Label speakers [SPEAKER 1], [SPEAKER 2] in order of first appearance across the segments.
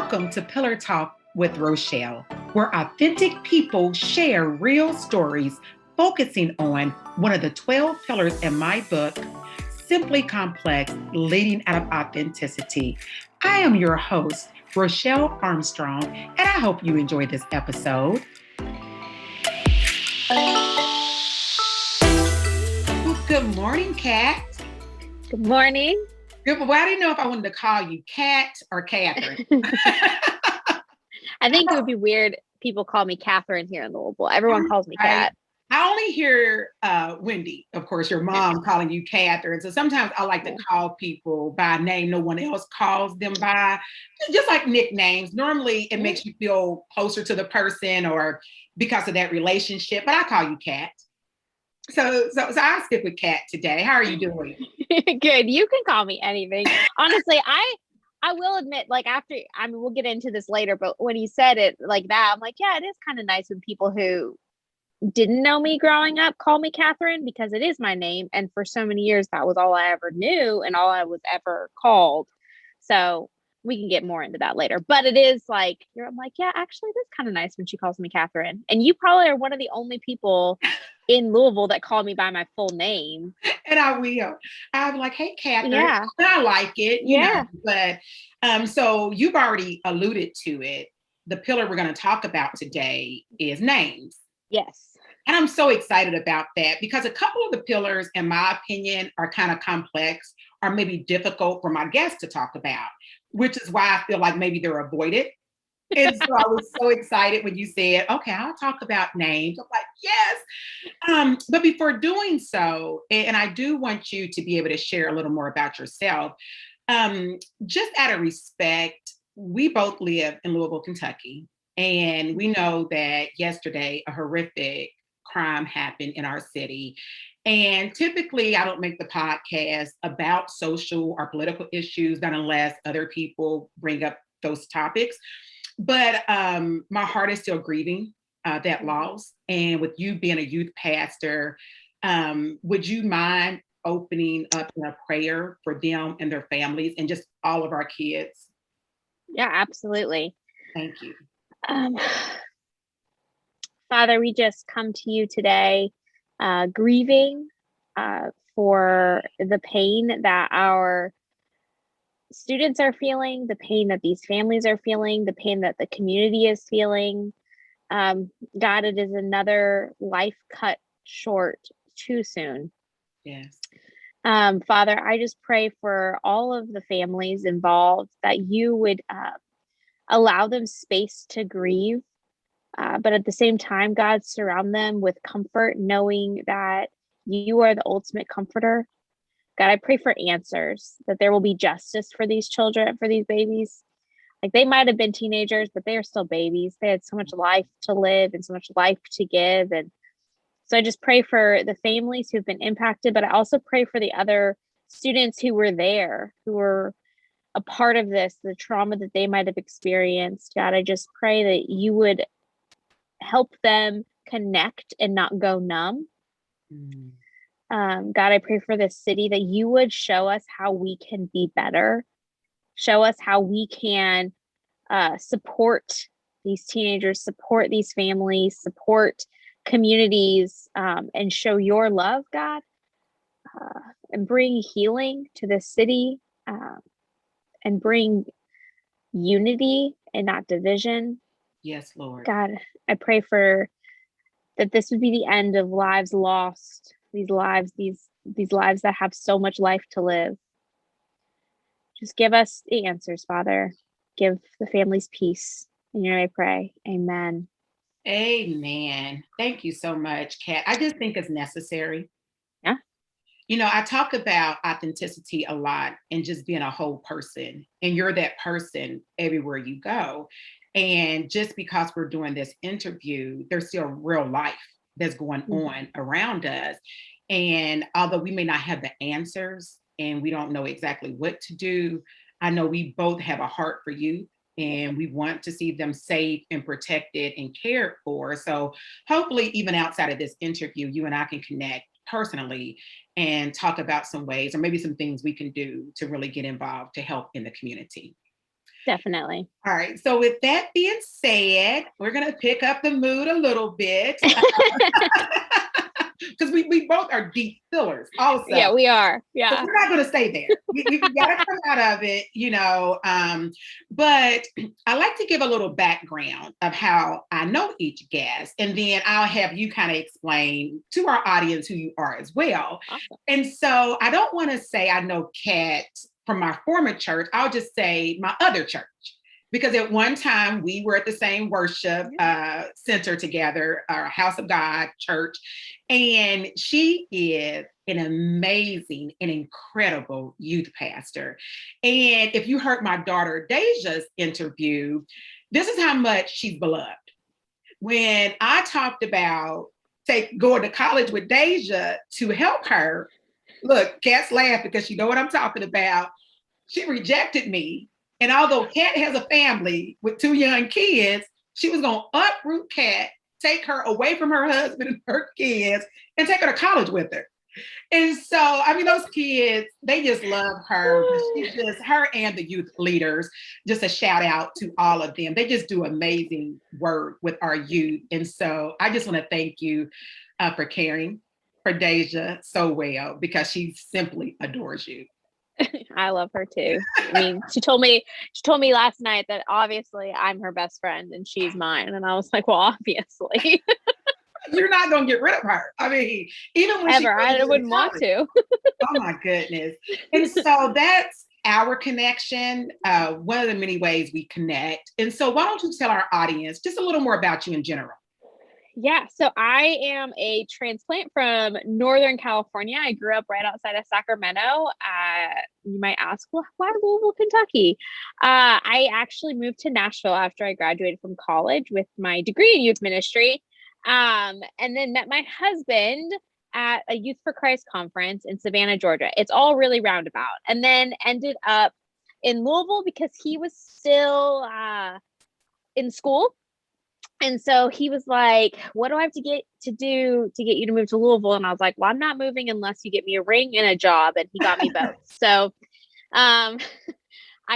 [SPEAKER 1] Welcome to Pillar Talk with Rochelle, where authentic people share real stories focusing on one of the 12 pillars in my book, Simply Complex, Leading Out of Authenticity. I am your host, Rochelle Armstrong, and I hope you enjoy this episode. Well, good morning, Kat.
[SPEAKER 2] Good morning.
[SPEAKER 1] Good. Well, I didn't know if I wanted to call you Kat or Katherine.
[SPEAKER 2] I think it would be weird. People call me Katherine here in Louisville. Everyone calls me Kat.
[SPEAKER 1] I only hear Wendy, of course, your mom calling you Katherine. So sometimes I like to call people by a name no one else calls them by, just like nicknames. Normally it makes you feel closer to the person or because of that relationship, but I call you Kat. So I'll stick with Kat today. How are you doing?
[SPEAKER 2] Good. You can call me anything. Honestly, I will admit, like we'll get into this later, but when you said it like that, I'm like, yeah, it is kind of nice when people who didn't know me growing up call me Katherine, because it is my name. And for so many years, that was all I ever knew and all I was ever called. So we can get more into that later, but it is like, I'm like, yeah, actually, that's kind of nice when she calls me Katherine. And you probably are one of the only people in Louisville that call me by my full name.
[SPEAKER 1] And I will. I'm like, hey, Katherine.
[SPEAKER 2] Yeah.
[SPEAKER 1] And I like it, you
[SPEAKER 2] Yeah.
[SPEAKER 1] know, but so you've already alluded to it. The pillar we're going to talk about today is names.
[SPEAKER 2] Yes.
[SPEAKER 1] And I'm so excited about that because a couple of the pillars, in my opinion, are kind of complex or maybe difficult for my guests to talk about, which is why I feel like maybe they're avoided. And so I was so excited when you said, okay, I'll talk about names. I'm like, yes. But before doing so, and I do want you to be able to share a little more about yourself, just out of respect, we both live in Louisville, Kentucky. And we know that yesterday a horrific crime happened in our city. And typically I don't make the podcast about social or political issues, not unless other people bring up those topics. But my heart is still grieving that loss. And with you being a youth pastor, would you mind opening up in a prayer for them and their families and just all of our kids?
[SPEAKER 2] Yeah, absolutely.
[SPEAKER 1] Thank you.
[SPEAKER 2] Father, we just come to you today, grieving for the pain that our students are feeling, the pain that these families are feeling, the pain that the community is feeling. God, it is another life cut short too soon.
[SPEAKER 1] Yes.
[SPEAKER 2] Father, I just pray for all of the families involved that you would allow them space to grieve. But at the same time, God, surround them with comfort, knowing that you are the ultimate comforter. God, I pray for answers, that there will be justice for these children, for these babies. Like, they might have been teenagers, but they are still babies. They had so much life to live and so much life to give. And so I just pray for the families who've been impacted, but I also pray for the other students who were there, who were a part of this, the trauma that they might have experienced. God, I just pray that you would help them connect and not go numb. God, I pray for this city that you would show us how we can be better. Show us how we can support these teenagers, support these families, support communities, and show your love, God, and bring healing to the city, and bring unity and not division.
[SPEAKER 1] Yes, Lord.
[SPEAKER 2] God, I pray for that this would be the end of lives lost, these lives that have so much life to live. Just give us the answers, Father. Give the families peace. In your name I pray. Amen.
[SPEAKER 1] Amen. Thank you so much, Kat. I just think it's necessary.
[SPEAKER 2] Yeah.
[SPEAKER 1] You know, I talk about authenticity a lot and just being a whole person. And you're that person everywhere you go. And just because we're doing this interview, there's still real life that's going on around us. And although we may not have the answers and we don't know exactly what to do, I know we both have a heart for youth and we want to see them safe and protected and cared for. So hopefully, even outside of this interview, you and I can connect personally and talk about some ways or maybe some things we can do to really get involved to help in the community.
[SPEAKER 2] Definitely.
[SPEAKER 1] All right. So with that being said, we're going to pick up the mood a little bit because we both are deep fillers also.
[SPEAKER 2] Yeah, we are.
[SPEAKER 1] So
[SPEAKER 2] Yeah.
[SPEAKER 1] we're not going to stay there. We got to come out of it, but I like to give a little background of how I know each guest, and then I'll have you kind of explain to our audience who you are as well.
[SPEAKER 2] Awesome.
[SPEAKER 1] And so I don't want to say I know Kat from my former church. I'll just say my other church. Because at one time we were at the same worship center together, our House of God church, and she is an amazing and incredible youth pastor. And if you heard my daughter Deja's interview, this is how much she's beloved. When I talked about going to college with Deja to help her, look, Kat's laughed because she know what I'm talking about. She rejected me. And although Kat has a family with 2 young kids, she was going to uproot Kat, take her away from her husband and her kids, and take her to college with her. And so, I mean, those kids, they just love her. She's just, her and the youth leaders, just a shout out to all of them. They just do amazing work with our youth. And so I just want to thank you for caring for Deja so well, because she simply adores you.
[SPEAKER 2] I love her too. I mean, she told me last night that obviously I'm her best friend and she's mine. And I was like, well, obviously.
[SPEAKER 1] You're not going to get rid of her. I mean, even when
[SPEAKER 2] I wouldn't want to.
[SPEAKER 1] Oh my goodness. And so that's our connection. One of the many ways we connect. And so why don't you tell our audience just a little more about you in general?
[SPEAKER 2] Yeah, so I am a transplant from Northern California. I grew up right outside of Sacramento. You might ask, well, why Louisville, Kentucky? I actually moved to Nashville after I graduated from college with my degree in youth ministry, and then met my husband at a Youth for Christ conference in Savannah, Georgia. It's all really roundabout. And then ended up in Louisville because he was still in school. And so he was like, what do I have to do to get you to move to Louisville? And I was like, well, I'm not moving unless you get me a ring and a job. And he got me both. So I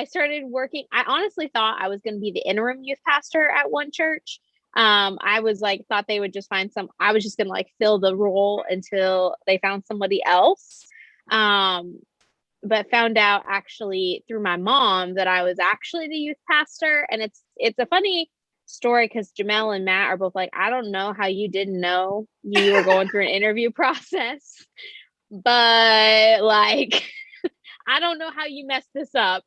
[SPEAKER 2] started working. I honestly thought I was going to be the interim youth pastor at one church. I was like, thought they would just I was just going to like fill the role until they found somebody else. But found out actually through my mom that I was actually the youth pastor. And it's a funny story because Jamel and Matt are both like, I don't know how you didn't know you were going through an interview process, but like, I don't know how you messed this up.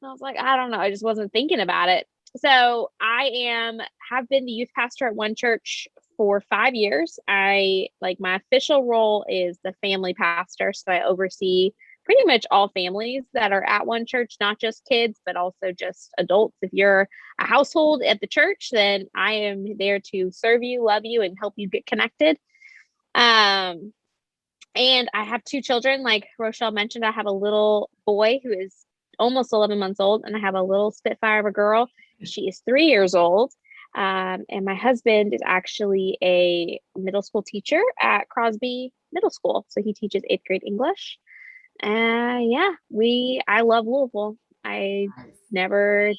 [SPEAKER 2] And I was like, I don't know. I just wasn't thinking about it. So I have been the youth pastor at one church for 5 years. My official role is the family pastor. So I oversee pretty much all families that are at one church, not just kids, but also just adults. If you're a household at the church, then I am there to serve you, love you, and help you get connected. And I have 2 children. Like Rochelle mentioned, I have a little boy who is almost 11 months old, and I have a little Spitfire of a girl. She is 3 years old. And my husband is actually a middle school teacher at Crosby Middle School. So he teaches 8th grade English. I love Louisville. I never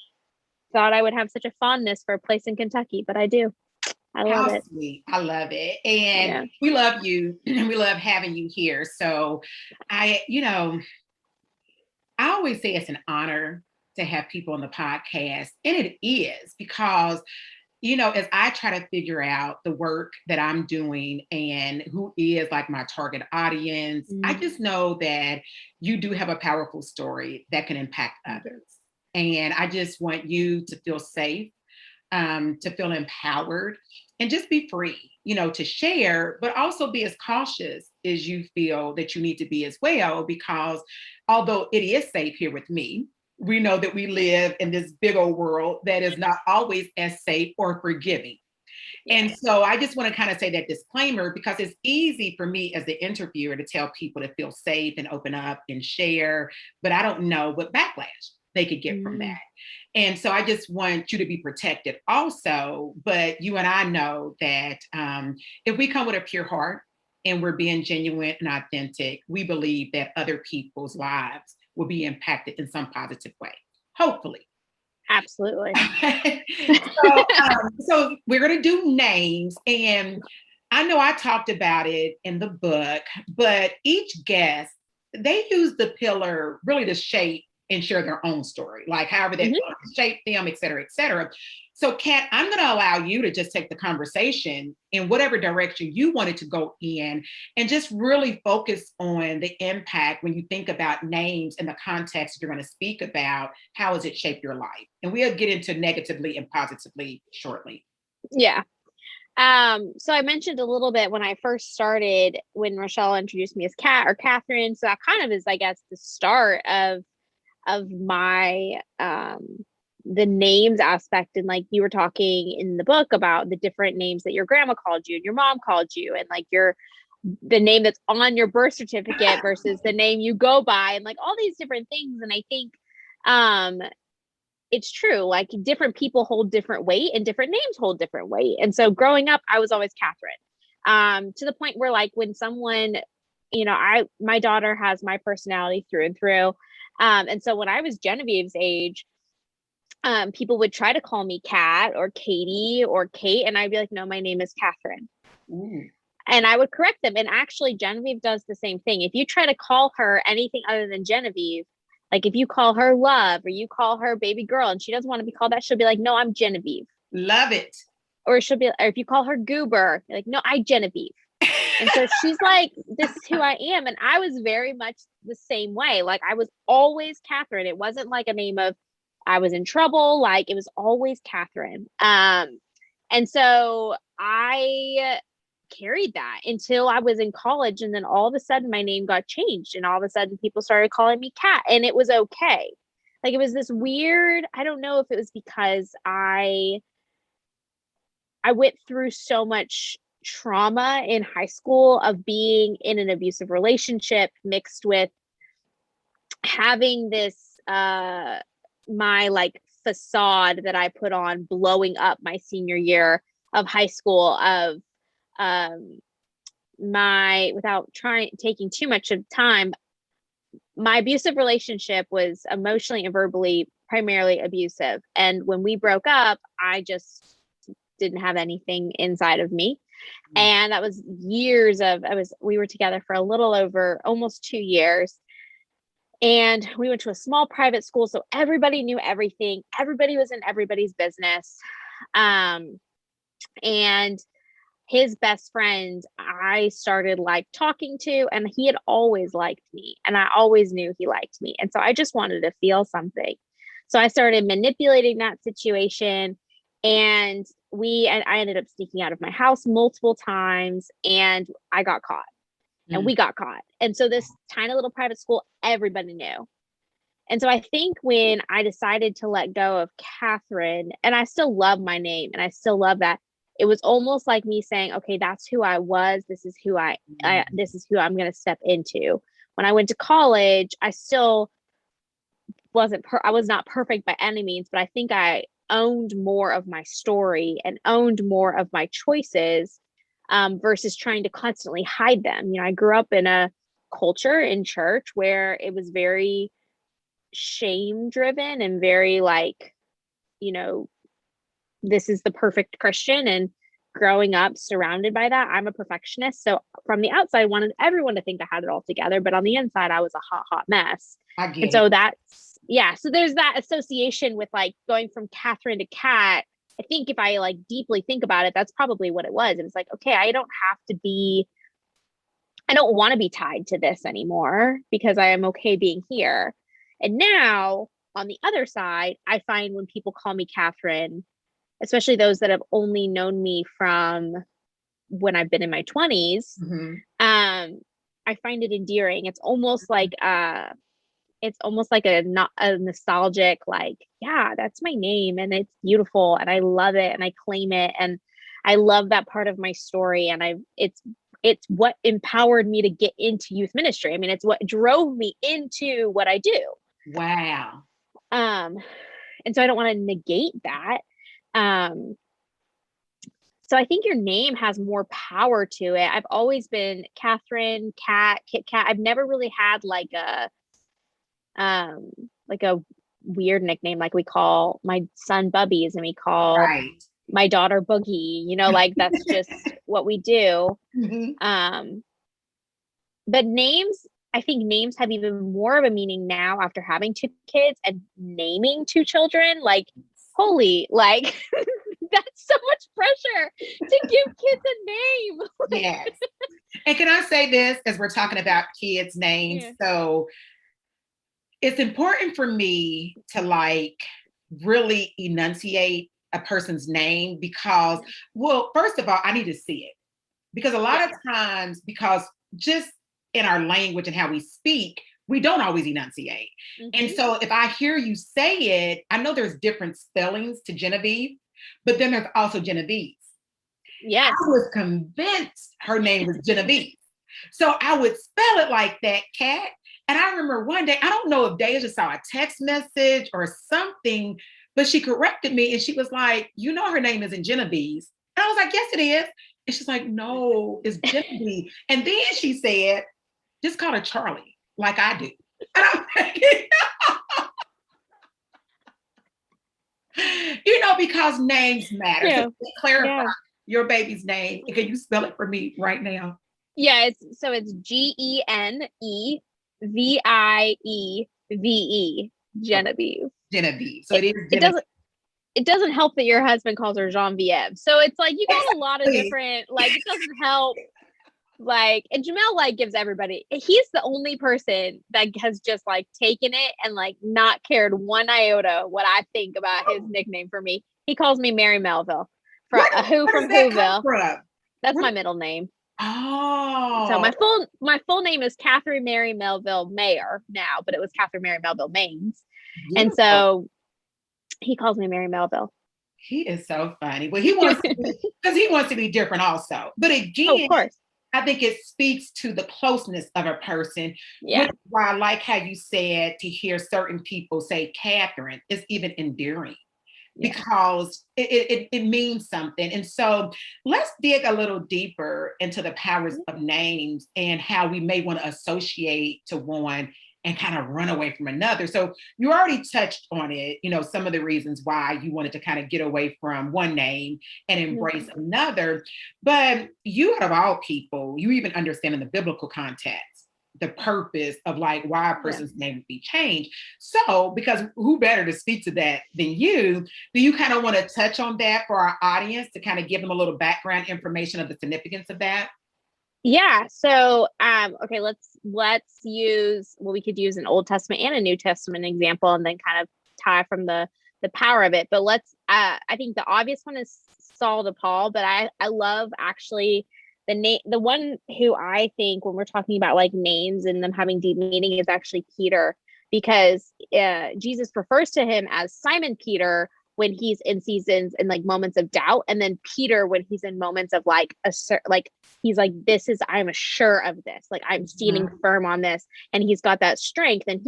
[SPEAKER 2] thought I would have such a fondness for a place in Kentucky, but I do. I love it.
[SPEAKER 1] Sweet. I love it. And we love you and we love having you here. So I always say it's an honor to have people on the podcast. And it is because as I try to figure out the work that I'm doing and who is like my target audience, I just know that you do have a powerful story that can impact others. And I just want you to feel safe, to feel empowered, and just be free, to share, but also be as cautious as you feel that you need to be as well, because although it is safe here with me, we know that we live in this big old world that is not always as safe or forgiving. And so I just want to kind of say that disclaimer, because it's easy for me as the interviewer to tell people to feel safe and open up and share, but I don't know what backlash they could get from that. And so I just want you to be protected also, but you and I know that if we come with a pure heart and we're being genuine and authentic, we believe that other people's lives will be impacted in some positive way, hopefully.
[SPEAKER 2] Absolutely.
[SPEAKER 1] So we're going to do names, and I know I talked about it in the book, but each guest, they use the pillar really to shape and share their own story, like however that shape them, et cetera, et cetera. So, Kat, I'm going to allow you to just take the conversation in whatever direction you wanted to go in, and just really focus on the impact when you think about names in the context you're going to speak about. How has it shaped your life? And we'll get into negatively and positively shortly.
[SPEAKER 2] Yeah. So I mentioned a little bit when I first started, when Rochelle introduced me as Kat or Katherine. So that kind of is, I guess, the start of my the names aspect. And like you were talking in the book about the different names that your grandma called you and your mom called you, and like the name that's on your birth certificate versus the name you go by, and like all these different things. And I think it's true, like different people hold different weight and different names hold different weight. And so growing up, I was always Katherine, to the point where like when someone, my daughter has my personality through and through. And so when I was Genevieve's age, people would try to call me Kat or Katie or Kate. And I'd be like, no, my name is Katherine. Ooh. And I would correct them. And actually Genevieve does the same thing. If you try to call her anything other than Genevieve, like if you call her love or you call her baby girl and she doesn't want to be called that, she'll be like, no, I'm Genevieve.
[SPEAKER 1] Love it.
[SPEAKER 2] Or if you call her Goober, you're like, no, I Genevieve. And so she's like, this is who I am. And I was very much the same way. Like I was always Katherine. It wasn't like a name of I was in trouble. Like it was always Katherine. And so I carried that until I was in college. And then all of a sudden my name got changed and all of a sudden people started calling me Kat, and it was okay. Like it was this weird, I don't know if it was because I went through so much trauma in high school of being in an abusive relationship mixed with having this my like facade that I put on blowing up my senior year of high school of without taking too much of time, my abusive relationship was emotionally and verbally primarily abusive. And when we broke up, I just didn't have anything inside of me. And that was years we were together for a little over almost 2 years. And we went to a small private school. So everybody knew everything. Everybody was in everybody's business. And his best friend, I started like talking to, and he had always liked me. And I always knew he liked me. And so I just wanted to feel something. So I started manipulating that situation. And I ended up sneaking out of my house multiple times, and I got caught. And we got caught. And so this tiny little private school, everybody knew. And so I think when I decided to let go of Katherine, and I still love my name and I still love that, it was almost like me saying, okay, that's who I was. This is who this is who I'm going to step into. When I went to college, I still I was not perfect by any means, but I think I owned more of my story and owned more of my choices, versus trying to constantly hide them. I grew up in a culture in church where it was very shame driven and very like, this is the perfect Christian. And growing up surrounded by that, I'm a perfectionist. So from the outside, I wanted everyone to think I had it all together. But on the inside, I was a hot mess. And so so there's that association with like going from Katherine to Kat. I think if I like deeply think about it, that's probably what it was. It was like, okay, I don't want to be tied to this anymore because I am okay being here. And now on the other side, I find when people call me Katherine, especially those that have only known me from when I've been in my 20s, I find it endearing. It's almost like a nostalgic, like, yeah, that's my name and it's beautiful and I love it and I claim it. And I love that part of my story. And it's what empowered me to get into youth ministry. I mean, it's what drove me into what I do.
[SPEAKER 1] Wow.
[SPEAKER 2] And so I don't want to negate that. So I think your name has more power to it. I've always been Katherine, Kat, Kit Kat. I've never really had like a weird nickname. Like we call my son Bubbies and we call
[SPEAKER 1] Right.
[SPEAKER 2] my daughter Boogie, like that's just what we do.
[SPEAKER 1] Mhm.
[SPEAKER 2] But names, I think names have even more of a meaning now after having two kids and naming two children. Like, holy, like that's so much pressure to give kids a name.
[SPEAKER 1] Yes. And can I say this as we're talking about kids' names?
[SPEAKER 2] Yeah.
[SPEAKER 1] So it's important for me to like really enunciate a person's name because, well, first of all, I need to see it. Because a lot of times, because just in our language and how we speak, we don't always enunciate. And so if I hear you say it, I know there's different spellings to Genevieve, but then there's also Genevieve.
[SPEAKER 2] Yes.
[SPEAKER 1] I was convinced her name was Genevieve. So I would spell it like that, Kat. And I remember one day, I don't know if Deja saw a text message or something, but she corrected me and she was like, her name isn't Genevieve. And I was like, yes, it is. And she's like, no, it's Genevieve. And then she said, just call her Charlie, like I do. And I'm thinking, because names matter.
[SPEAKER 2] Yeah.
[SPEAKER 1] So clarify your baby's name. Can you spell it for me right now?
[SPEAKER 2] Yeah, it's Genevieve, Genevieve.
[SPEAKER 1] Genevieve. So it is Genevieve.
[SPEAKER 2] It doesn't help that your husband calls her Genevieve. So it's like you got a lot of different, like it doesn't help. Like, and Jamel like gives everybody, he's the only person that has just like taken it and like not cared one iota what I think about his nickname for me. He calls me Mary Melville from Whoville. That's my middle name.
[SPEAKER 1] Oh.
[SPEAKER 2] So my full name is Katherine Mary Melville Mayer now, but it was Katherine Mary Melville Maines. Beautiful. And so he calls me Mary Melville.
[SPEAKER 1] He is so funny. Well, he wants to be different also. But again,
[SPEAKER 2] of course.
[SPEAKER 1] I think it speaks to the closeness of a person.
[SPEAKER 2] Yeah.
[SPEAKER 1] Which is why I like how you said to hear certain people say Katherine is even endearing. Because it means something. And so let's dig a little deeper into the powers of names and how we may want to associate to one and kind of run away from another. So you already touched on it, some of the reasons why you wanted to kind of get away from one name and embrace another. But you, out of all people, you even understand in the biblical context the purpose of like why a person's name would be changed. So, because who better to speak to that than you? Do you kind of want to touch on that for our audience to kind of give them a little background information of the significance of that?
[SPEAKER 2] Yeah. So, okay, let's use, we could use an Old Testament and a New Testament example and then kind of tie from the power of it. But I think the obvious one is Saul to Paul, but I love actually the one who I think when we're talking about like names and them having deep meaning is actually Peter, because Jesus refers to him as Simon Peter when he's in seasons and like moments of doubt, and then Peter when he's in moments of like he's like, I'm sure of this, like I'm standing firm on this, and he's got that strength. And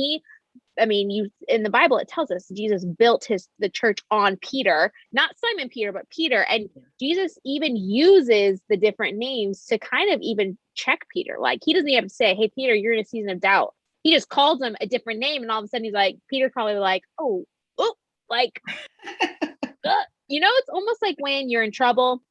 [SPEAKER 2] in the Bible, it tells us Jesus built the church on Peter, not Simon Peter, but Peter. And Jesus even uses the different names to kind of even check Peter. Like he doesn't even have to say, hey, Peter, you're in a season of doubt. He just calls him a different name. And all of a sudden he's like, Peter's probably like, oh, like, it's almost like when you're in trouble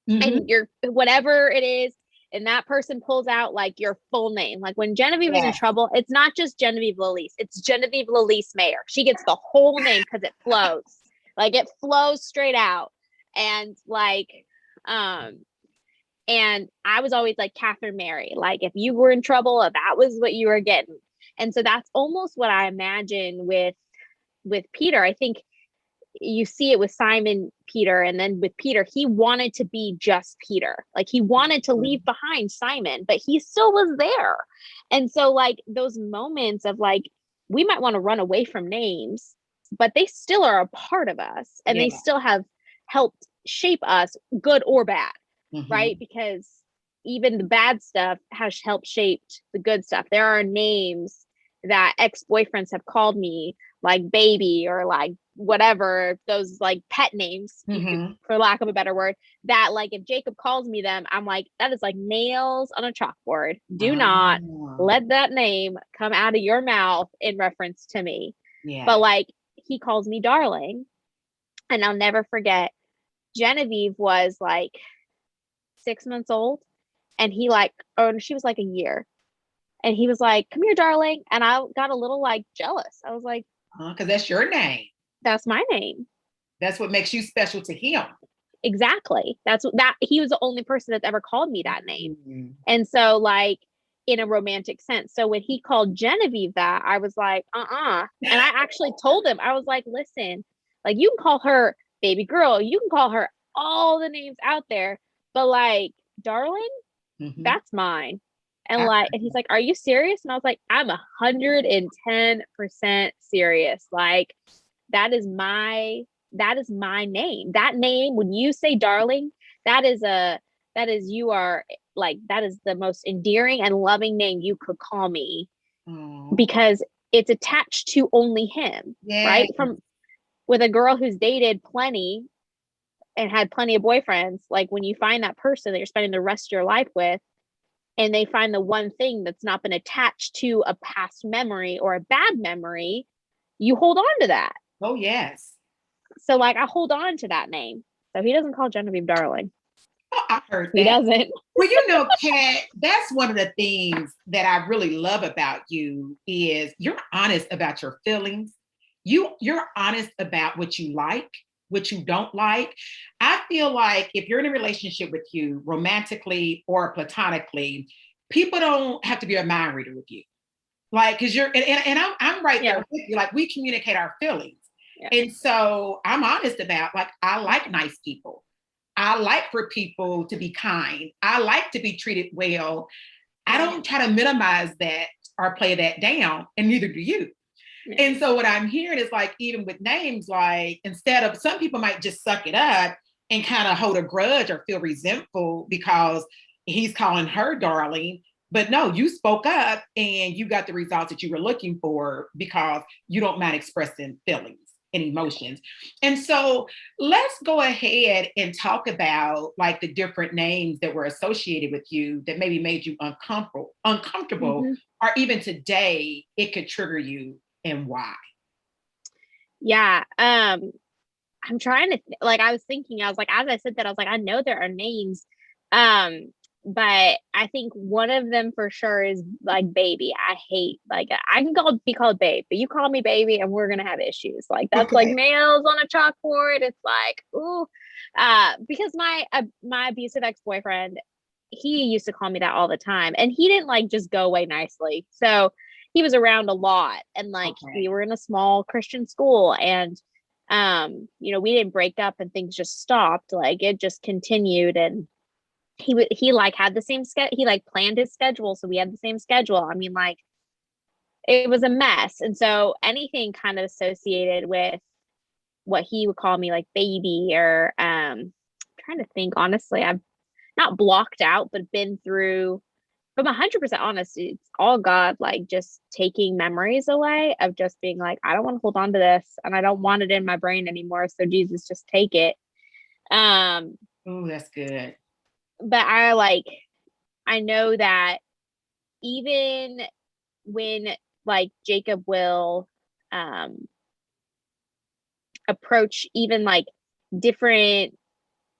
[SPEAKER 2] and you're whatever it is, and that person pulls out like your full name. Like when Genevieve is in trouble, it's not just Genevieve Lalise, it's Genevieve Lalise Mayer. She gets the whole name because it flows. Like it flows straight out. And like, and I was always like Katherine Mary. Like if you were in trouble, that was what you were getting. And so that's almost what I imagine with Peter. I think you see it with Simon Peter, and then with Peter, he wanted to be just Peter. Like he wanted to leave behind Simon, but he still was there. And so like those moments of like, we might want to run away from names, but they still are a part of us, and they still have helped shape us, good or bad, right? Because even the bad stuff has helped shape the good stuff. There are names that ex-boyfriends have called me, like baby or like whatever, those like pet names, for lack of a better word, that like if Jacob calls me them, I'm like, that is like nails on a chalkboard. Do not let that name come out of your mouth in reference to me. But like he calls me darling. And I'll never forget, Genevieve was like 6 months old, and she was like a year. And he was like, come here, darling. And I got a little like jealous. I was like,
[SPEAKER 1] Because that's your name.
[SPEAKER 2] that's my name.
[SPEAKER 1] That's what makes you special to him.
[SPEAKER 2] Exactly. He was the only person that's ever called me that name.
[SPEAKER 1] Mm-hmm.
[SPEAKER 2] And so like in a romantic sense. So when he called Genevieve that, I was like, And I actually told him, I was like, listen, like you can call her baby girl, you can call her all the names out there, but like darling, that's mine. And and he's like, are you serious? And I was like, I'm 110% serious. Like that is my name. That name, when you say darling, that is the most endearing and loving name you could call me.
[SPEAKER 1] Aww.
[SPEAKER 2] Because it's attached to only him.
[SPEAKER 1] Yes.
[SPEAKER 2] Right? With a girl who's dated plenty and had plenty of boyfriends, like when you find that person that you're spending the rest of your life with, and they find the one thing that's not been attached to a past memory or a bad memory, you hold on to that.
[SPEAKER 1] Oh, yes.
[SPEAKER 2] So like I hold on to that name. So he doesn't call Genevieve darling.
[SPEAKER 1] Oh, I heard that.
[SPEAKER 2] He doesn't.
[SPEAKER 1] Well, Kat, that's one of the things that I really love about you is you're honest about your feelings. You're honest about what you like, what you don't like. I feel like if you're in a relationship with you romantically or platonically, people don't have to be a mind reader with you. Like, cause I'm right there with you. Like we communicate our feelings. Yeah. And so I'm honest about like, I like nice people. I like for people to be kind. I like to be treated well. I don't try to minimize that or play that down, and neither do you. And so what I'm hearing is like, even with names, like instead of some people might just suck it up and kind of hold a grudge or feel resentful because he's calling her darling. But no, you spoke up and you got the results that you were looking for because you don't mind expressing feelings and emotions. And so let's go ahead and talk about like the different names that were associated with you that maybe made you uncomfortable, or even today it could trigger you. And why?
[SPEAKER 2] Yeah. I'm trying to I was thinking, I was like, as I said that, I was like, I know there are names. But I think one of them for sure is like baby. I hate, like, I can be called babe, but you call me baby and we're gonna have issues. Like that's like nails on a chalkboard. It's like, ooh. Because my abusive ex-boyfriend, he used to call me that all the time, and he didn't like just go away nicely. So he was around a lot, and like we were in a small Christian school, and we didn't break up and things just stopped. Like it just continued, and he like had the same schedule. He like planned his schedule, so we had the same schedule. I mean, like it was a mess. And so anything kind of associated with what he would call me, like baby, or I'm trying to think, honestly, I've not blocked out, but been through. If I'm 100% honest, it's all God, like just taking memories away of just being like, I don't want to hold on to this, and I don't want it in my brain anymore. So Jesus, just take it.
[SPEAKER 1] Oh, that's good.
[SPEAKER 2] But I know that even when like Jacob will approach even like different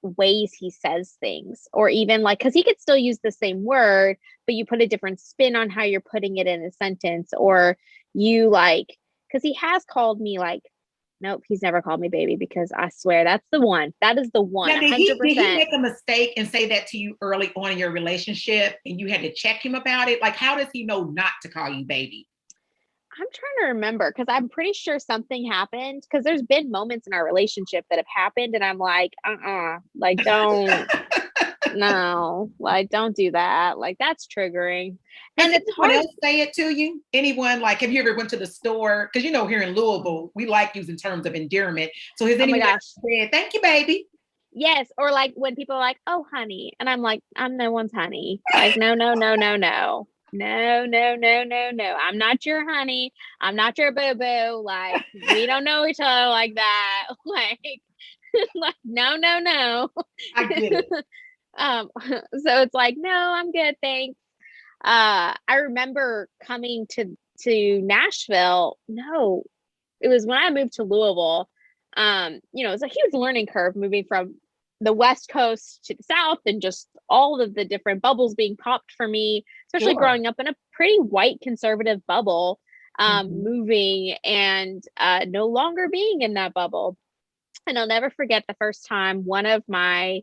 [SPEAKER 2] ways he says things, or even like, because he could still use the same word, but you put a different spin on how you're putting it in a sentence, or you like, because he has called me like, nope, he's never called me baby, because I swear that's the one. That is the one.
[SPEAKER 1] Now, did he make a mistake and say that to you early on in your relationship and you had to check him about it? Like, how does he know not to call you baby?
[SPEAKER 2] I'm trying to remember, because I'm pretty sure something happened, because there's been moments in our relationship that have happened and I'm like, like don't, no, like don't do that. Like that's triggering.
[SPEAKER 1] And it's hard. Else say it to you? Anyone, like, have you ever went to the store? Because here in Louisville, we like using terms of endearment. So has anyone said, thank you, baby?
[SPEAKER 2] Yes. Or like when people are like, oh, honey. And I'm like, I'm no one's honey. Like, no. No. I'm not your honey. I'm not your boo-boo. Like, we don't know each other like that. Like, no.
[SPEAKER 1] I get it.
[SPEAKER 2] So it's like, no, I'm good, thanks. I remember coming to Nashville. No, it was when I moved to Louisville. You know, it's a huge learning curve moving from the West Coast to the South, and just all of the different bubbles being popped for me, especially growing up in a pretty white conservative bubble, moving and no longer being in that bubble. And I'll never forget the first time I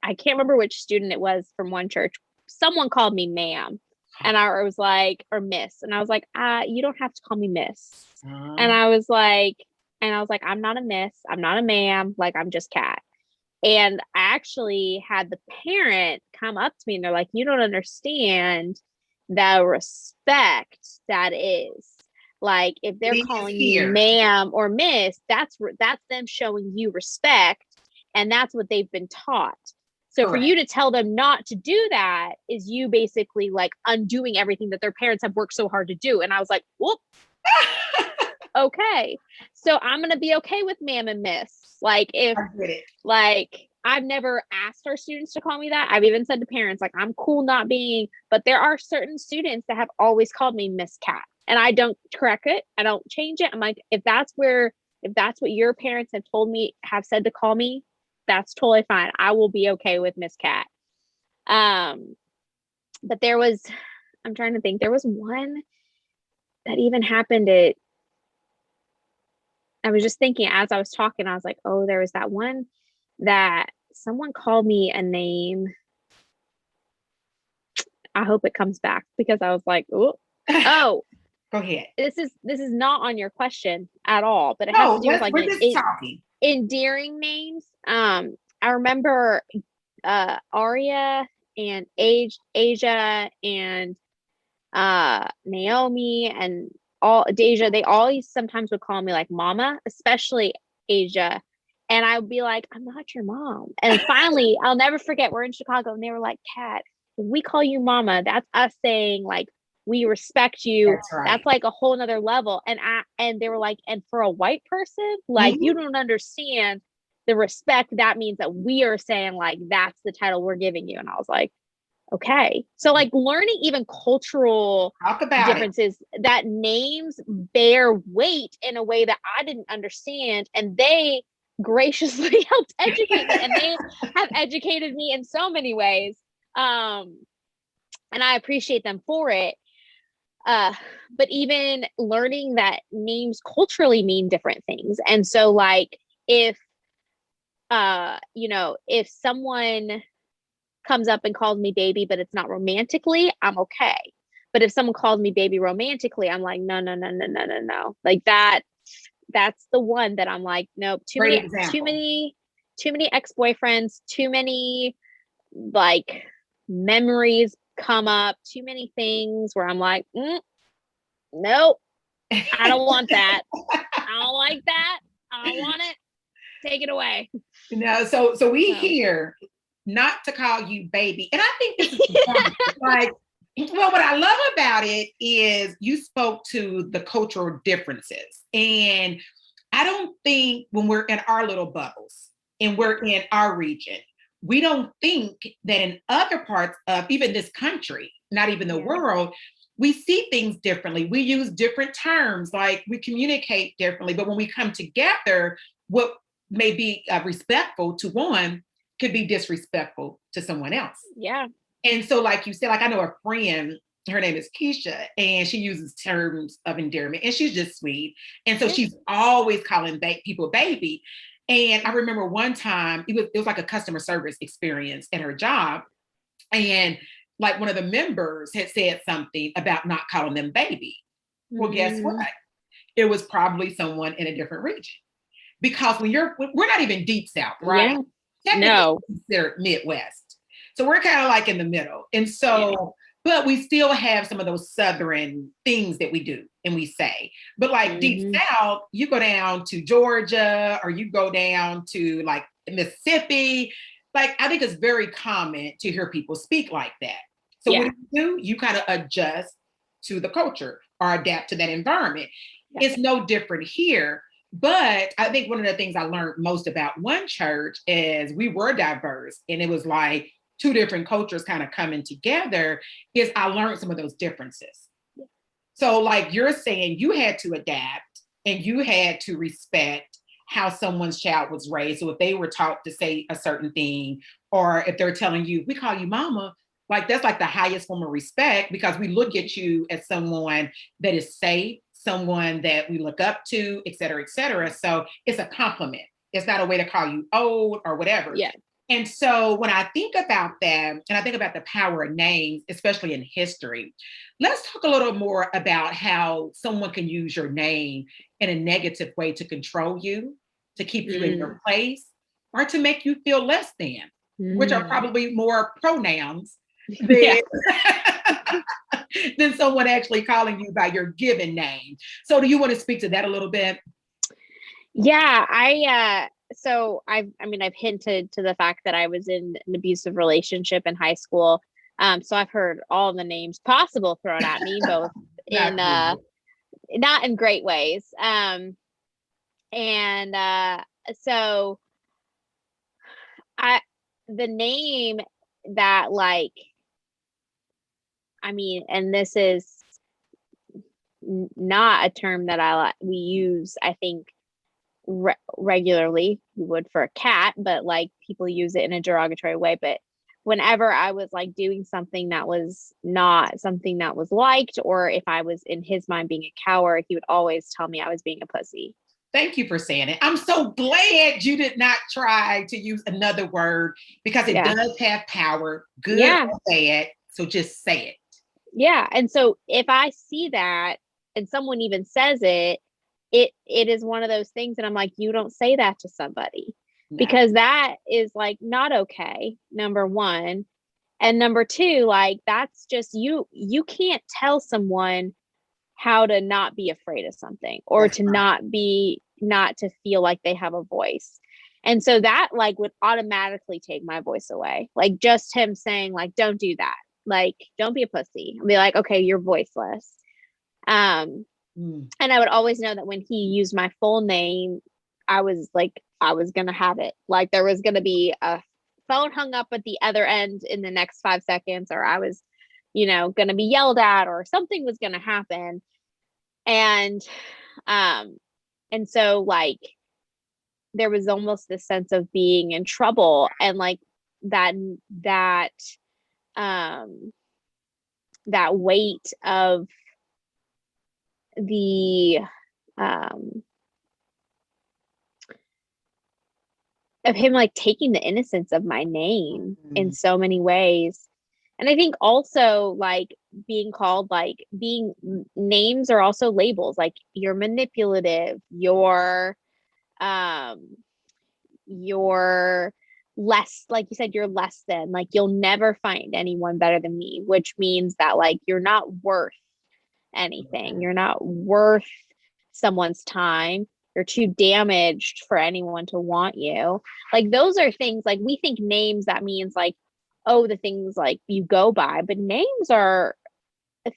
[SPEAKER 2] can't remember which student it was from one church, someone called me ma'am. And I was like, or miss. And I was like, you don't have to call me miss. And I was like, I'm not a miss. I'm not a ma'am. Like, I'm just Kat. And I actually had the parent come up to me and they're like, you don't understand the respect that is. Like, if they're calling you ma'am or miss, that's them showing you respect. And that's what they've been taught. So for you to tell them not to do that is you basically like undoing everything that their parents have worked so hard to do. And I was like, whoop. Okay. So I'm going to be okay with ma'am and miss. Like, if like, I've never asked our students to call me that. I've even said to parents, like, I'm cool not being, but there are certain students that have always called me Miss Kat, and I don't correct it. I don't change it. I'm like, if that's what your parents have said to call me, that's totally fine. I will be okay with Miss Kat. But I'm trying to think, there was one that even happened I was just thinking as I was talking, I was like, oh, there was that one that someone called me a name. I hope it comes back, because I was like, oh, go
[SPEAKER 1] ahead.
[SPEAKER 2] This is not on your question at all, but it has to do with like endearing names. I remember Aria and Asia and Naomi and Deja, they always sometimes would call me like mama, especially Asia. And I would be like, I'm not your mom. And finally, I'll never forget, we're in Chicago and they were like, Kat, if we call you mama, that's us saying like, we respect you. That's like a whole nother level. And they were like, and for a white person, like, you don't understand the respect that means that we are saying like, that's the title we're giving you. And I was like, okay. So like learning even cultural differences, that names bear weight in a way that I didn't understand. And they graciously helped educate me, and they have educated me in so many ways. And I appreciate them for it. But even learning that names culturally mean different things. And so like, if someone comes up and calls me baby, but it's not romantically, I'm okay. But if someone calls me baby romantically, I'm like, no. Like that's the one that I'm like, nope, too many ex-boyfriends, too many like memories come up, too many things where I'm like, nope, I don't want that. I don't like that. I don't want it. Take it away.
[SPEAKER 1] So we hear not to call you baby. And I think this is like, well, what I love about it is you spoke to the cultural differences. And I don't think when we're in our little bubbles and we're in our region, we don't think that in other parts of even this country, not even the world, we see things differently. We use different terms, like we communicate differently. But when we come together, what may be respectful to one could be disrespectful to someone else.
[SPEAKER 2] Yeah.
[SPEAKER 1] And so like you said, like I know a friend, her name is Keisha, and she uses terms of endearment, and she's just sweet. And so she's always calling people baby. And I remember one time it was like a customer service experience at her job. And like one of the members had said something about not calling them baby. Well, guess what? It was probably someone in a different region. Because we're not even deep South, right?
[SPEAKER 2] Yeah. No.
[SPEAKER 1] They're Midwest. So we're kind of like in the middle. And so, but we still have some of those Southern things that we do and we say. But like deep South, you go down to Georgia or you go down to like Mississippi. Like, I think it's very common to hear people speak like that. So what do? You kind of adjust to the culture or adapt to that environment. Yeah. It's no different here. But I think one of the things I learned most about one church is we were diverse, and it was like two different cultures kind of coming together, is I learned some of those differences. Yeah. So like you're saying, you had to adapt and you had to respect how someone's child was raised. So if they were taught to say a certain thing, or if they're telling you, we call you mama, like that's like the highest form of respect, because we look at you as someone that is safe, someone that we look up to, et cetera, et cetera. So it's a compliment. It's not a way to call you old or whatever.
[SPEAKER 2] Yeah.
[SPEAKER 1] And so when I think about that, and I think about the power of names, especially in history, let's talk a little more about how someone can use your name in a negative way to control you, to keep you in your place, or to make you feel less than, which are probably more pronouns than, than someone actually calling you by your given name. So do you want to speak to that a little bit?
[SPEAKER 2] Yeah, so I've hinted to the fact that I was in an abusive relationship in high school. So I've heard all the names possible thrown at me, both in not in great ways. So the name that, like, and this is not a term that we use, I think, regularly. You would for a cat, but like people use it in a derogatory way. But whenever I was like doing something that was not something that was liked, or if I was in his mind being a coward, he would always tell me I was being a pussy.
[SPEAKER 1] Thank you for saying it. I'm so glad you did not try to use another word, because it does have power, good or bad. So just say it.
[SPEAKER 2] Yeah. And so if I see that and someone even says it, it is one of those things that I'm like, you don't say that to somebody, because that is like not okay, number one. And number two, like, that's just you can't tell someone how to not be afraid of something, or to not to feel like they have a voice. And so that like would automatically take my voice away. Like just him saying like, don't do that. Like, don't be a pussy. I'll be like, okay, you're voiceless. And I would always know that when he used my full name, I was going to have it. Like there was going to be a phone hung up at the other end in the next 5 seconds, or I was, going to be yelled at, or something was going to happen. And so like, there was almost this sense of being in trouble, and like that weight of the of him like taking the innocence of my name in so many ways. And I think also like being called, like names are also labels, like you're manipulative, you're less, like you said, you're less than, like you'll never find anyone better than me, which means that like you're not worth anything. You're not worth someone's time. You're too damaged for anyone to want you. Like those are things, like we think names, that means like, oh, the things like you go by, but names are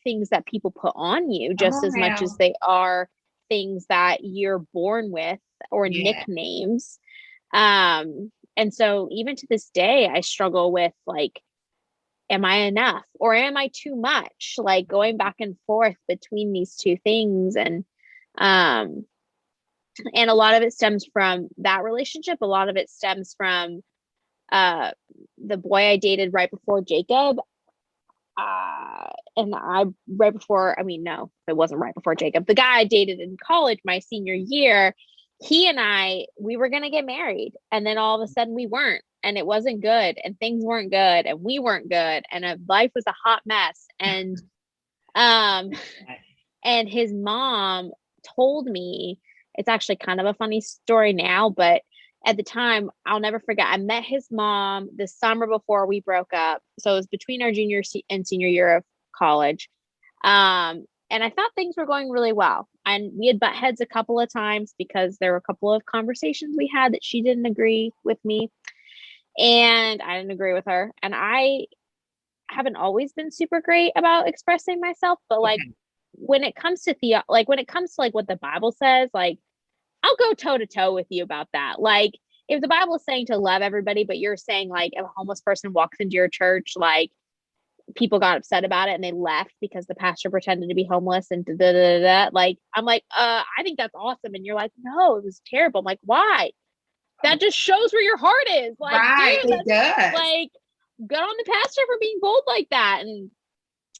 [SPEAKER 2] things that people put on you just as much as they are things that you're born with, or nicknames. And so even to this day, I struggle with like, am I enough or am I too much? Like going back and forth between these two things. And a lot of it stems from that relationship. A lot of it stems from the boy I dated right before Jacob. And no, it wasn't right before Jacob. The guy I dated in college, my senior year, he and we were going to get married. And then all of a sudden we weren't, and it wasn't good, and things weren't good, and we weren't good. And life was a hot mess. And, and his mom told me, it's actually kind of a funny story now, but at the time, I'll never forget, I met his mom the summer before we broke up. So it was between our junior and senior year of college. And I thought things were going really well. And we had butt heads a couple of times because there were a couple of conversations we had that she didn't agree with me, and I didn't agree with her. And I haven't always been super great about expressing myself, but like when it comes to when it comes to like what the Bible says, like I'll go toe to toe with you about that. Like if the Bible is saying to love everybody, but you're saying like if a homeless person walks into your church, like people got upset about it and they left because the pastor pretended to be homeless and da, da, da, da. Like, I'm like, I think that's awesome. And you're like, no, it was terrible. I'm like, why? That just shows where your heart is. Like,
[SPEAKER 1] Right,
[SPEAKER 2] dude,
[SPEAKER 1] it does.
[SPEAKER 2] like, good on the pastor for being bold like that. And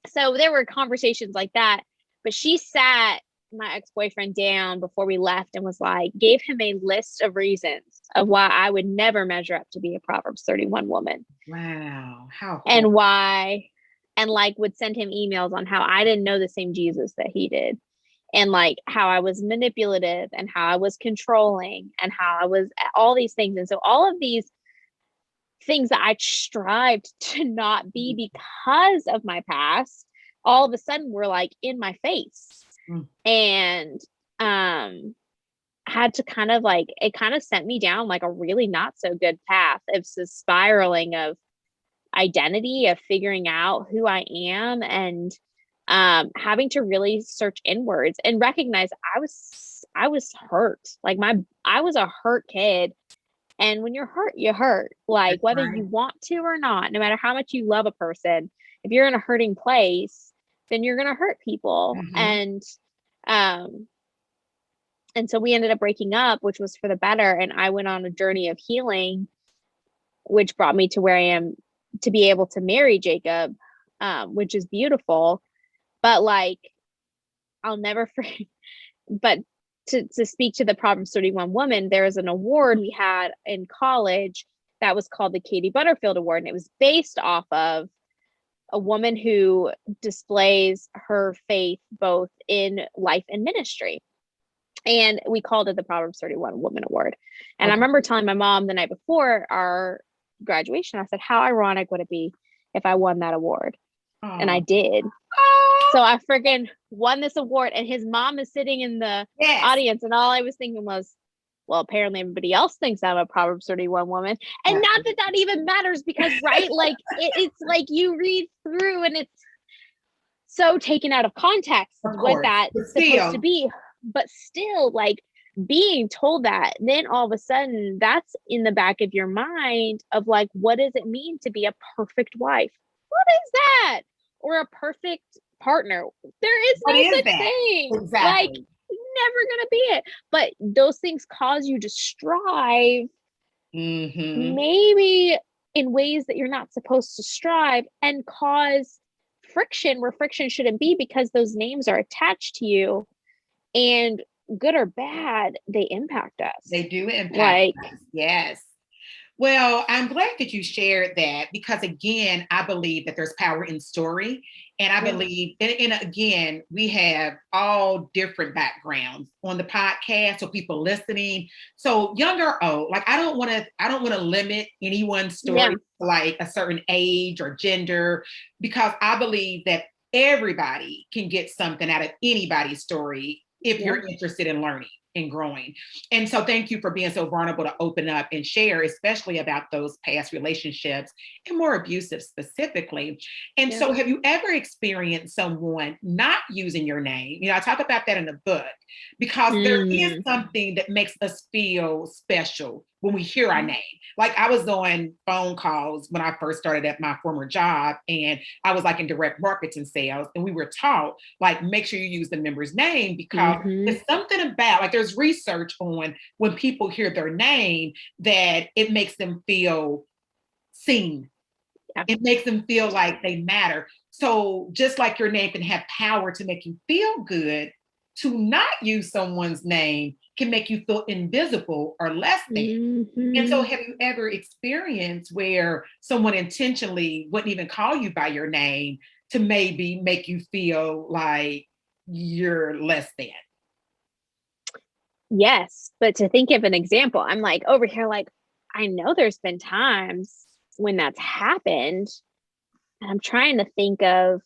[SPEAKER 2] so there were conversations like that, but she sat my ex-boyfriend down before we left and was like, gave him a list of reasons of why I would never measure up to be a Proverbs 31 woman.
[SPEAKER 1] Wow, how cool.
[SPEAKER 2] And why, and like would send him emails on how I didn't know the same Jesus that he did. And like how I was manipulative and how I was controlling and how I was all these things. And so all of these things that I strived to not be because of my past, all of a sudden were like in my face. And had to kind of like, it kind of sent me down like a really not so good path of spiraling of identity, of figuring out who I am, and having to really search inwards and recognize I was hurt. Like I was a hurt kid. And when you're hurt, you hurt. Like
[SPEAKER 1] That's
[SPEAKER 2] whether
[SPEAKER 1] right.
[SPEAKER 2] you want to or not, no matter how much you love a person, if you're in a hurting place, then you're gonna hurt people. And so we ended up breaking up, which was for the better. And I went on a journey of healing, which brought me to where I am to be able to marry Jacob, which is beautiful. But like, I'll never forget, but to speak to the Proverbs 31 woman, there was an award we had in college that was called the Katie Butterfield Award. And it was based off of a woman who displays her faith both in life and ministry. And we called it the Proverbs 31 Woman Award. And I remember telling my mom the night before our graduation, I said, how ironic would it be if I won that award? And I did. So I freaking won this award, and his mom is sitting in the audience. And all I was thinking was, well, apparently everybody else thinks I'm a Proverbs 31 woman. And not that that even matters, because, right, like it's like you read through and it's so taken out of context what that is supposed to be. But still, like being told that, then all of a sudden that's in the back of your mind of like, what does it mean to be a perfect wife? What is that? Or a perfect partner? There is no such thing.
[SPEAKER 1] Exactly.
[SPEAKER 2] Like, never gonna be it. But those things cause you to strive, maybe in ways that you're not supposed to strive, and cause friction where friction shouldn't be, because those names are attached to you. And good or bad, they impact us.
[SPEAKER 1] They do impact us. Yes. Well, I'm glad that you shared that, because again, I believe that there's power in story. And I believe, and again, we have all different backgrounds on the podcast, so people listening, so young or old. Like I don't want to limit anyone's story to like a certain age or gender, because I believe that everybody can get something out of anybody's story if you're interested in learning and growing. And so thank you for being so vulnerable to open up and share, especially about those past relationships and more abusive specifically. And so have you ever experienced someone not using your name? You know, I talk about that in the book, because there is something that makes us feel special when we hear our name. Like I was on phone calls when I first started at my former job, and I was like in direct marketing sales, and we were taught like, make sure you use the member's name, because it's something about, like there's research on when people hear their name that it makes them feel seen. It makes them feel like they matter. So just like your name can have power to make you feel good, to not use someone's name can make you feel invisible or less than. And so have you ever experienced where someone intentionally wouldn't even call you by your name to maybe make you feel like you're less than?
[SPEAKER 2] Yes, but to think of an example, I'm like over here, like, I know there's been times when that's happened, and I'm trying to think of.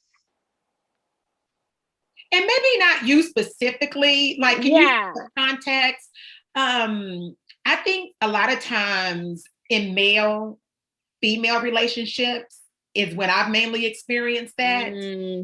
[SPEAKER 1] And maybe not you specifically, like, can you use context? I think a lot of times in male-female relationships is when I've mainly experienced that,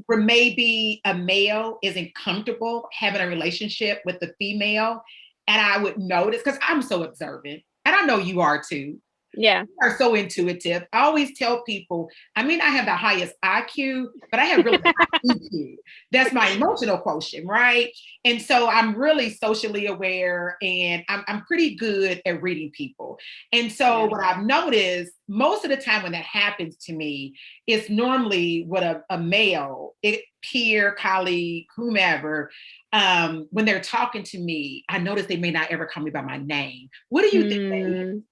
[SPEAKER 1] where maybe a male isn't comfortable having a relationship with the female. And I would notice, because I'm so observant, and I know you are too.
[SPEAKER 2] Yeah.
[SPEAKER 1] Are so intuitive. I always tell people, I mean, I have the highest IQ, but I have really high EQ. That's my emotional quotient, right? And so I'm really socially aware, and I'm pretty good at reading people. And so what I've noticed most of the time when that happens to me, it's normally with a male, peer, colleague, whomever, when they're talking to me, I notice they may not ever call me by my name. What do you think that is?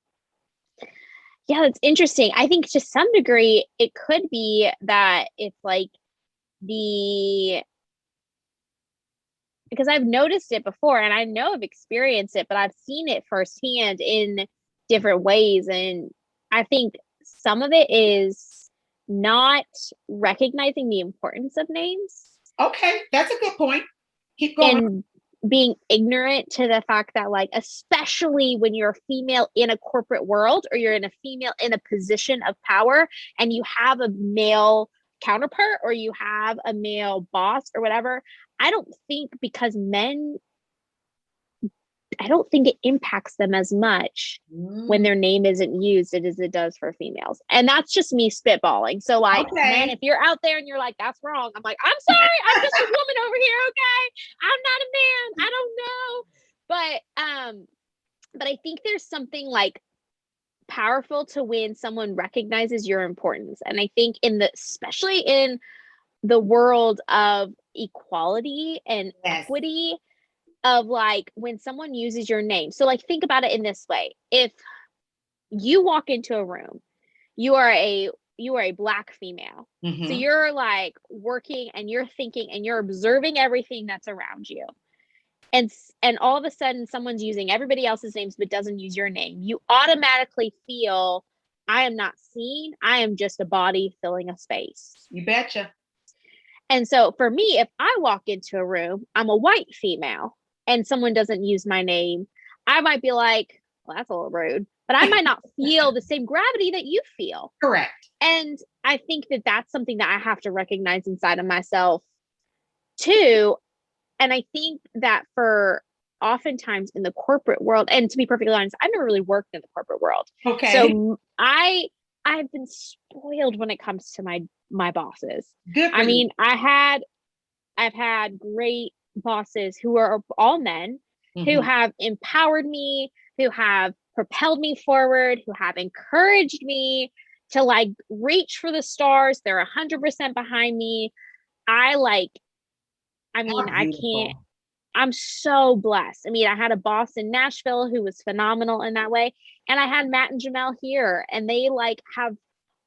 [SPEAKER 2] Yeah, it's interesting. I think to some degree, it could be that it's like because I've noticed it before and I know I've experienced it, but I've seen it firsthand in different ways. And I think some of it is not recognizing the importance of names.
[SPEAKER 1] Okay, that's a good point. Keep going.
[SPEAKER 2] And being ignorant to the fact that, like, especially when you're a female in a corporate world, or you're in a female in a position of power and you have a male counterpart or you have a male boss or whatever, I don't think it impacts them as much when their name isn't used as it does for females. And that's just me spitballing. So, like, man, if you're out there and you're like, that's wrong, I'm like, I'm sorry, I'm just a woman over here, okay? I'm not a man. I don't know. But I think there's something like powerful to when someone recognizes your importance. And I think especially in the world of equality and equity, of like when someone uses your name. So, like, think about it in this way. If you walk into a room, you are a Black female. So you're like working and you're thinking and you're observing everything that's around you. And all of a sudden someone's using everybody else's names but doesn't use your name. You automatically feel, I am not seen. I am just a body filling a space.
[SPEAKER 1] You betcha.
[SPEAKER 2] And so for me, if I walk into a room, I'm a white female, and someone doesn't use my name, I might be like, well, that's a little rude, but I might not feel the same gravity that you feel.
[SPEAKER 1] Correct.
[SPEAKER 2] And I think that that's something that I have to recognize inside of myself too. And I think that for oftentimes in the corporate world, and to be perfectly honest, I've never really worked in the corporate world.
[SPEAKER 1] Okay.
[SPEAKER 2] So I've been spoiled when it comes to my bosses.
[SPEAKER 1] Good for
[SPEAKER 2] I
[SPEAKER 1] you.
[SPEAKER 2] mean, I've had great bosses who are all men, who have empowered me, who have propelled me forward, who have encouraged me to like reach for the stars. They're 100% behind me. I can't, I'm so blessed. I mean, I had a boss in Nashville who was phenomenal in that way. And I had Matt and Jamel here, and they like have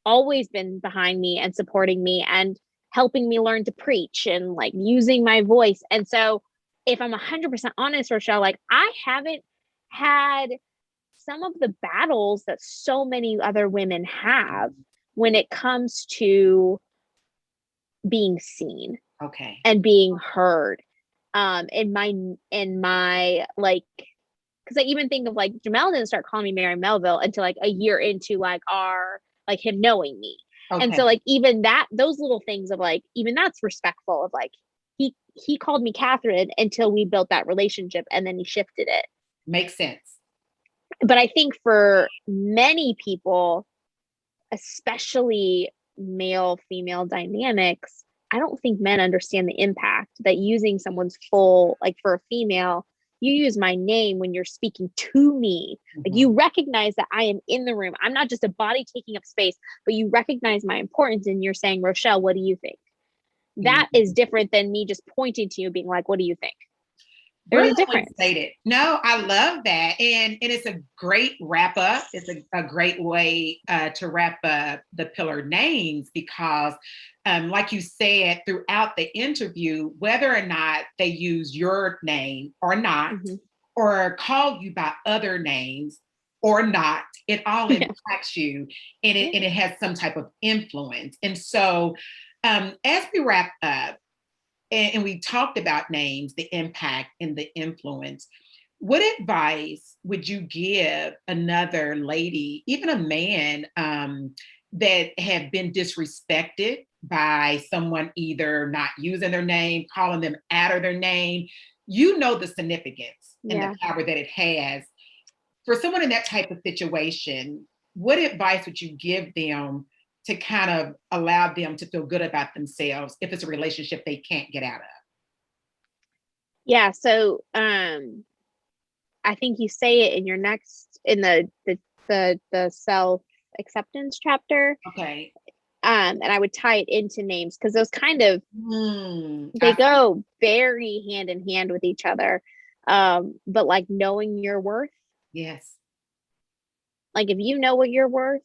[SPEAKER 2] always been behind me and supporting me and helping me learn to preach and like using my voice. And so if I'm 100% honest, Rochelle, like I haven't had some of the battles that so many other women have when it comes to being seen.
[SPEAKER 1] Okay.
[SPEAKER 2] And being heard. In my like, because I even think of like Jamel didn't start calling me Mary Melville until like a year into like him knowing me. Okay. And so like even those little things of like, even that's respectful of like, he called me Katherine until we built that relationship, and then he shifted it.
[SPEAKER 1] Makes sense.
[SPEAKER 2] But I think for many people, especially male female dynamics, I don't think men understand the impact that using someone's full, like for a female, you use my name when you're speaking to me. Like you recognize that I am in the room. I'm not just a body taking up space, but you recognize my importance and you're saying, Rochelle, what do you think? That is different than me just pointing to you being like, what do you think? There's a difference.
[SPEAKER 1] Stated. No, I love that. And it's a great wrap up. It's a great way to wrap up the pillar names, because like you said, throughout the interview, whether or not they use your name or not, or call you by other names or not, it all impacts you, and it has some type of influence. And so as we wrap up, and we talked about names, the impact and the influence, what advice would you give another lady, even a man, that have been disrespected by someone either not using their name, calling them out of their name? You know the significance and the power that it has. For someone in that type of situation, what advice would you give them to kind of allow them to feel good about themselves if it's a relationship they can't get out of?
[SPEAKER 2] Yeah. So I think you say it in your next in the self acceptance chapter.
[SPEAKER 1] Okay.
[SPEAKER 2] And I would tie it into names because those kind of they go very hand in hand with each other. But like knowing your worth.
[SPEAKER 1] Yes.
[SPEAKER 2] Like if you know what you're worth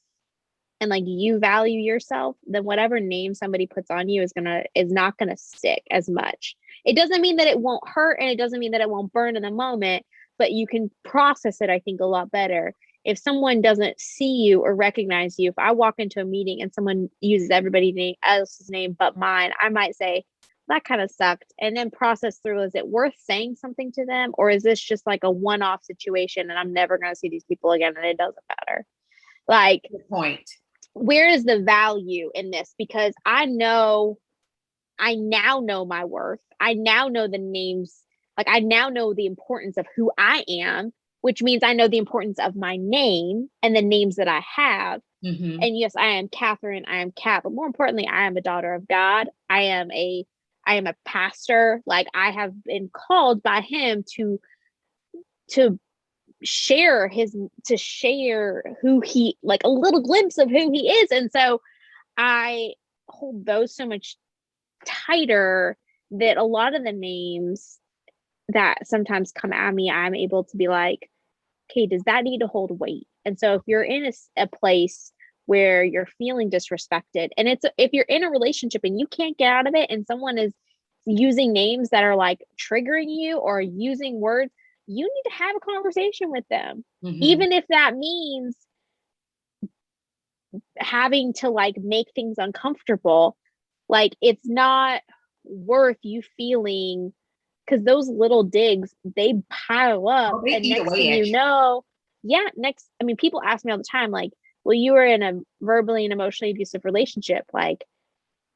[SPEAKER 2] and like you value yourself, then whatever name somebody puts on you is not gonna stick as much. It doesn't mean that it won't hurt, and it doesn't mean that it won't burn in the moment, but you can process it, I think, a lot better. If someone doesn't see you or recognize you, if I walk into a meeting and someone uses everybody else's name but mine, I might say, that kind of sucked. And then process through, is it worth saying something to them? Or is this just like a one-off situation and I'm never going to see these people again and it doesn't matter? Like,
[SPEAKER 1] good point.
[SPEAKER 2] Where is the value in this? Because I now know my worth. I now know the names. Like I now know the importance of who I am, which means I know the importance of my name and the names that I have.
[SPEAKER 1] Mm-hmm.
[SPEAKER 2] And yes, I am Katherine, I am Kat, but more importantly, I am a daughter of God. I am a pastor. Like I have been called by him to share who he, like a little glimpse of who he is. And so I hold those so much tighter that a lot of the names that sometimes come at me, I'm able to be like, okay, does that need to hold weight? And so if you're in a place where you're feeling disrespected, and if you're in a relationship and you can't get out of it and someone is using names that are like triggering you or using words, you need to have a conversation with them. Mm-hmm. Even if that means having to like make things uncomfortable, like it's not worth you feeling, because those little digs, they pile up. And next thing you know, people ask me all the time, like, well, you were in a verbally and emotionally abusive relationship. Like,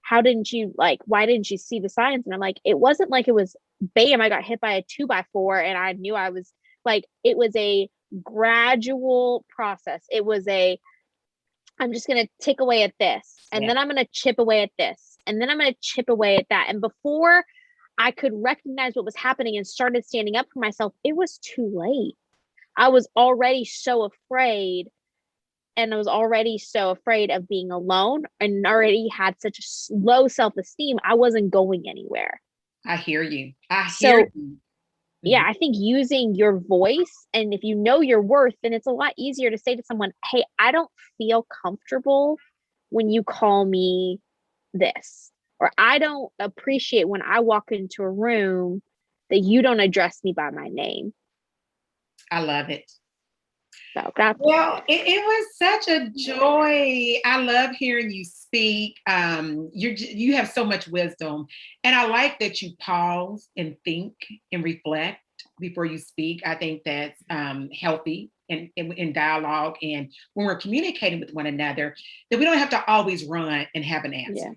[SPEAKER 2] why didn't you see the signs? And I'm like, it wasn't like it was bam, I got hit by a 2x4 and I knew I was like, it was a gradual process. It was I'm just going to tick away at this. And then I'm going to chip away at this. And then I'm going to chip away at that. And before I could recognize what was happening and started standing up for myself, it was too late. I was already so afraid. And I was already so afraid of being alone and already had such a low self-esteem. I wasn't going anywhere.
[SPEAKER 1] I hear you. Mm-hmm.
[SPEAKER 2] Yeah, I think using your voice, and if you know your worth, then it's a lot easier to say to someone, hey, I don't feel comfortable when you call me this, or I don't appreciate when I walk into a room that you don't address me by my name.
[SPEAKER 1] I love it.
[SPEAKER 2] So
[SPEAKER 1] well, it was such a joy. I love hearing you speak. You have so much wisdom, and I like that you pause and think and reflect before you speak. I think that's healthy in dialogue, and when we're communicating with one another, that we don't have to always run and have an answer. Yeah.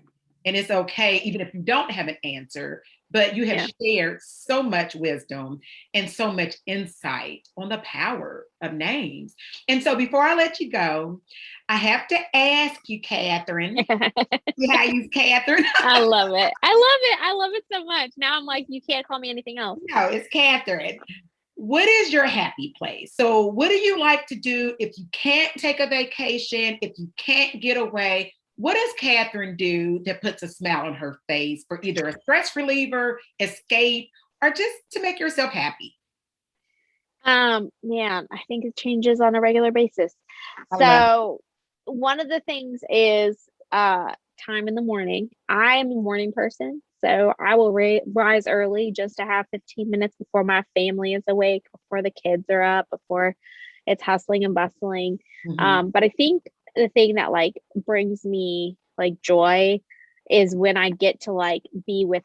[SPEAKER 1] And it's okay, even if you don't have an answer, but you have shared so much wisdom and so much insight on the power of names. And so before I let you go, I have to ask you, Katherine. See how you use Katherine?
[SPEAKER 2] I love it. I love it so much. Now I'm like, you can't call me anything else.
[SPEAKER 1] No, it's Katherine. What is your happy place? So what do you like to do if you can't take a vacation, if you can't get away? What does Katherine do that puts a smile on her face for either a stress reliever, escape, or just to make yourself happy?
[SPEAKER 2] Man, I think it changes on a regular basis. So one of the things is time in the morning. I am a morning person, so I will rise early just to have 15 minutes before my family is awake, before the kids are up, before it's hustling and bustling. Mm-hmm. But I think the thing that like brings me like joy is when I get to like be with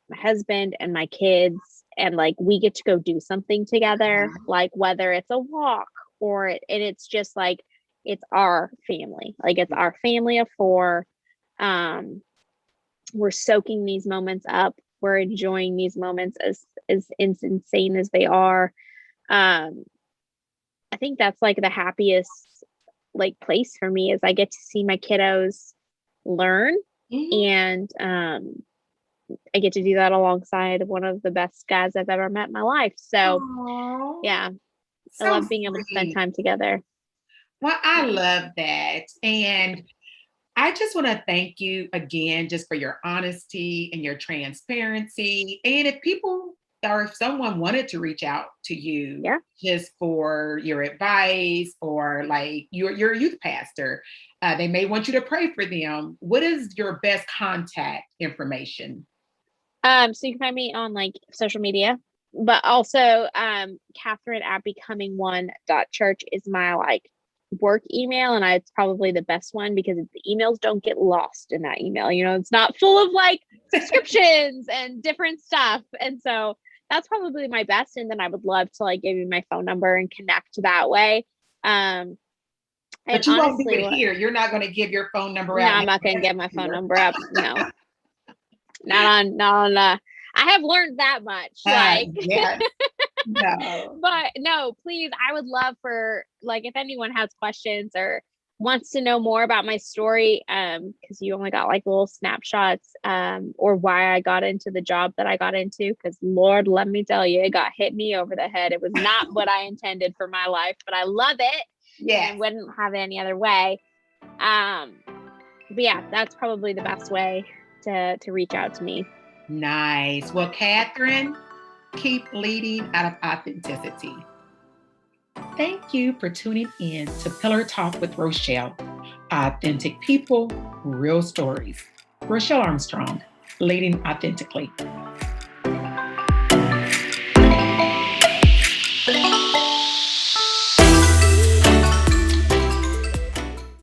[SPEAKER 2] my husband and my kids, and like we get to go do something together, like whether it's a walk and it's just like it's our family, like it's our family of 4. We're soaking these moments up, we're enjoying these moments as insane as they are. I think that's like the happiest like place for me is I get to see my kiddos learn,
[SPEAKER 1] Mhm.
[SPEAKER 2] and I get to do that alongside one of the best guys I've ever met in my life. So
[SPEAKER 1] Aw,
[SPEAKER 2] yeah, I
[SPEAKER 1] so
[SPEAKER 2] love being able to spend
[SPEAKER 1] sweet.
[SPEAKER 2] time together.
[SPEAKER 1] Well, I
[SPEAKER 2] Yeah.
[SPEAKER 1] love that. And I just want to thank you again just for your honesty and your transparency. And if people or if someone wanted to reach out to you
[SPEAKER 2] Yeah.
[SPEAKER 1] just for your advice or like you're a youth pastor, they may want you to pray for them. What is your best contact information?
[SPEAKER 2] So you can find me on like social media, but also Katherine at becoming1.church is my like work email, and it's probably the best one because the emails don't get lost in that email. It's not full of like subscriptions and different stuff. And so that's probably my best. And then I would love to like give you my phone number and connect that way. Um and
[SPEAKER 1] But you won't do
[SPEAKER 2] honestly,
[SPEAKER 1] it here. You're not going to give your phone number
[SPEAKER 2] no,
[SPEAKER 1] out
[SPEAKER 2] I'm
[SPEAKER 1] next
[SPEAKER 2] not gonna
[SPEAKER 1] to
[SPEAKER 2] get my phone
[SPEAKER 1] here.
[SPEAKER 2] number up. No, not on I have learned that much. Like
[SPEAKER 1] Yes. No.
[SPEAKER 2] but no, please, I would love for like if anyone has questions or wants to know more about my story, because you only got like little snapshots, or why I got into the job that I got into, because Lord, let me tell you, it got hit me over the head. It was not what I intended for my life, but I love it
[SPEAKER 1] Yes.
[SPEAKER 2] and wouldn't have it any other way. But yeah, that's probably the best way to reach out to me.
[SPEAKER 1] Nice. Well, Katherine, keep leading out of authenticity. Thank you for tuning in to Pillar Talk with Rochelle. Authentic people, real stories. Rochelle Armstrong, leading authentically.